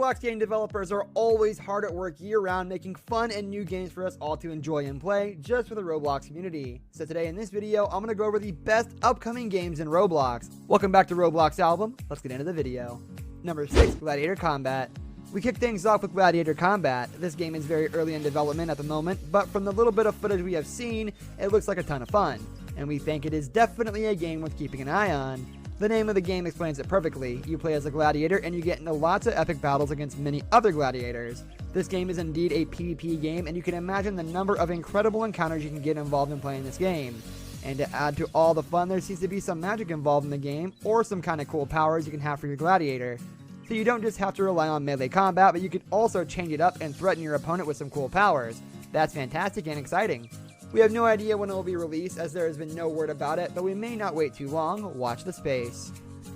Roblox game developers are always hard at work year-round making fun and new games for us all to enjoy and play just for the Roblox community. So today in this video, I'm going to go over the best upcoming games in Roblox. Welcome back to Roblox Album. Let's get into the video. Number 6, Gladiator Combat. We kick things off with Gladiator Combat. This game is very early in development at the moment, but from the little bit of footage we have seen, it looks like a ton of fun. And we think it is definitely a game worth keeping an eye on. The name of the game explains it perfectly. You play as a gladiator and you get into lots of epic battles against many other gladiators. This game is indeed a PvP game, and you can imagine the number of incredible encounters you can get involved in playing this game. And to add to all the fun, there seems to be some magic involved in the game, or some kind of cool powers you can have for your gladiator. So you don't just have to rely on melee combat, but you can also change it up and threaten your opponent with some cool powers. That's fantastic and exciting. We have no idea when it will be released, as there has been no word about it, but we may not wait too long. Watch the space.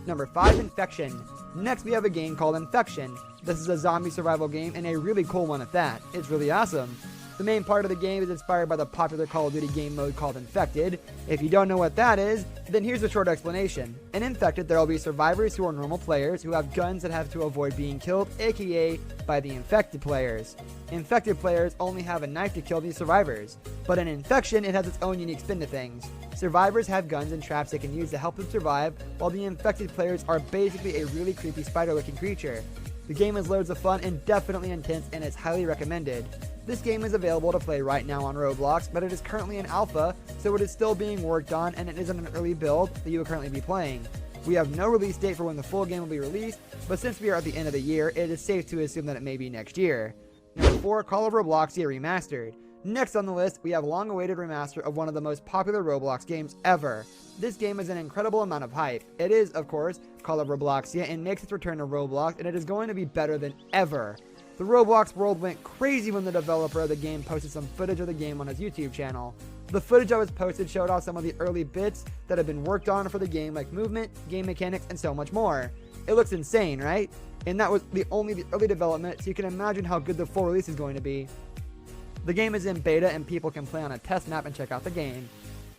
Number 5, Infection. Next we have a game called Infection. This is a zombie survival game, and a really cool one at that. It's really awesome. The main part of the game is inspired by the popular Call of Duty game mode called Infected. If you don't know what that is, then here's a short explanation. In Infected, there will be survivors who are normal players who have guns that have to avoid being killed, aka by the infected players. Infected players only have a knife to kill these survivors. But in Infection, it has its own unique spin to things. Survivors have guns and traps they can use to help them survive, while the infected players are basically a really creepy spider-looking creature. The game is loads of fun and definitely intense, and is highly recommended. This game is available to play right now on Roblox, but it is currently in alpha, so it is still being worked on, and it isn't an early build that you will currently be playing. We have no release date for when the full game will be released, but since we are at the end of the year, it is safe to assume that it may be next year. Number 4, Call of 𝗵𝗆 Remastered. Next on the list, we have long-awaited remaster of one of the most popular Roblox games ever. This game is an incredible amount of hype. It is, of course, Call of 𝗵𝗆 and makes its return to Roblox, and it is going to be better than ever. The Roblox world went crazy when the developer of the game posted some footage of the game on his YouTube channel. The footage that was posted showed off some of the early bits that have been worked on for the game, like movement, game mechanics, and so much more. It looks insane, right? And that was only the early development, so you can imagine how good the full release is going to be. The game is in beta and people can play on a test map and check out the game.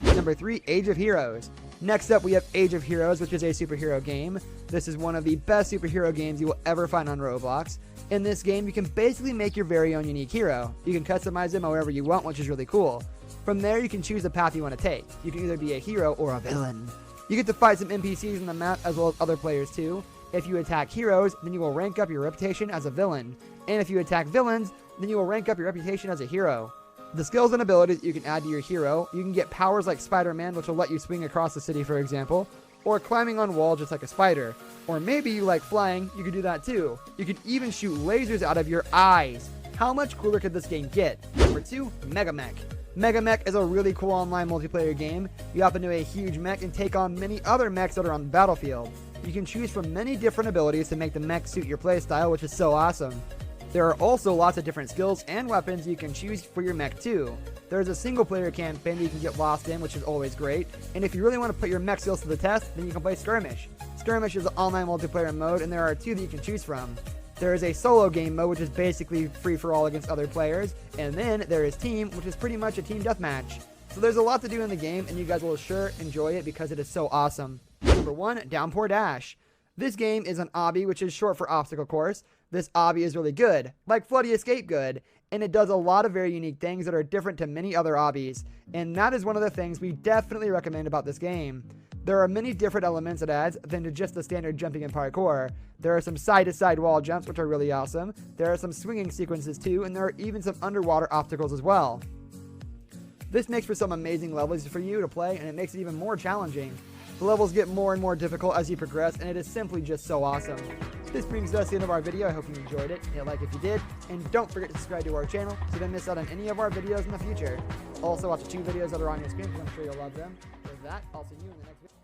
Number 3, Age of Heroes. Next up we have Age of Heroes, which is a superhero game. This is one of the best superhero games you will ever find on Roblox. In this game, you can basically make your very own unique hero. You can customize him however you want, which is really cool. From there, you can choose the path you want to take. You can either be a hero or a villain. You get to fight some NPCs in the map as well as other players too. If you attack heroes, then you will rank up your reputation as a villain. And if you attack villains, then you will rank up your reputation as a hero. The skills and abilities you can add to your hero, you can get powers like Spider-Man, which will let you swing across the city, for example, or climbing on walls just like a spider. Or maybe you like flying, you can do that too. You can even shoot lasers out of your eyes. How much cooler could this game get? Number 2, Mega Mech. Mega Mech is a really cool online multiplayer game. You hop into a huge mech and take on many other mechs that are on the battlefield. You can choose from many different abilities to make the mech suit your playstyle, which is so awesome. There are also lots of different skills and weapons you can choose for your mech too. There's a single player campaign that you can get lost in, which is always great. And if you really want to put your mech skills to the test, then you can play Skirmish. Skirmish is an online multiplayer mode, and there are 2 that you can choose from. There is a solo game mode, which is basically free for all against other players. And then there is Team, which is pretty much a team deathmatch. So there's a lot to do in the game, and you guys will sure enjoy it because it is so awesome. Number 1, Downpour Dash. This game is an obby, which is short for obstacle course. This obby is really good, like Floody Escape good, and it does a lot of very unique things that are different to many other obbies, and that is one of the things we definitely recommend about this game. There are many different elements it adds than to just the standard jumping and parkour. There are some side-to-side wall jumps, which are really awesome. There are some swinging sequences too, and there are even some underwater obstacles as well. This makes for some amazing levels for you to play, and it makes it even more challenging. The levels get more and more difficult as you progress, and it is simply just so awesome. This brings us to the end of our video. I hope you enjoyed it. Hit like if you did, and don't forget to subscribe to our channel so you don't miss out on any of our videos in the future. Also, watch the 2 videos that are on your screen because I'm sure you'll love them. With that, I'll see you in the next video.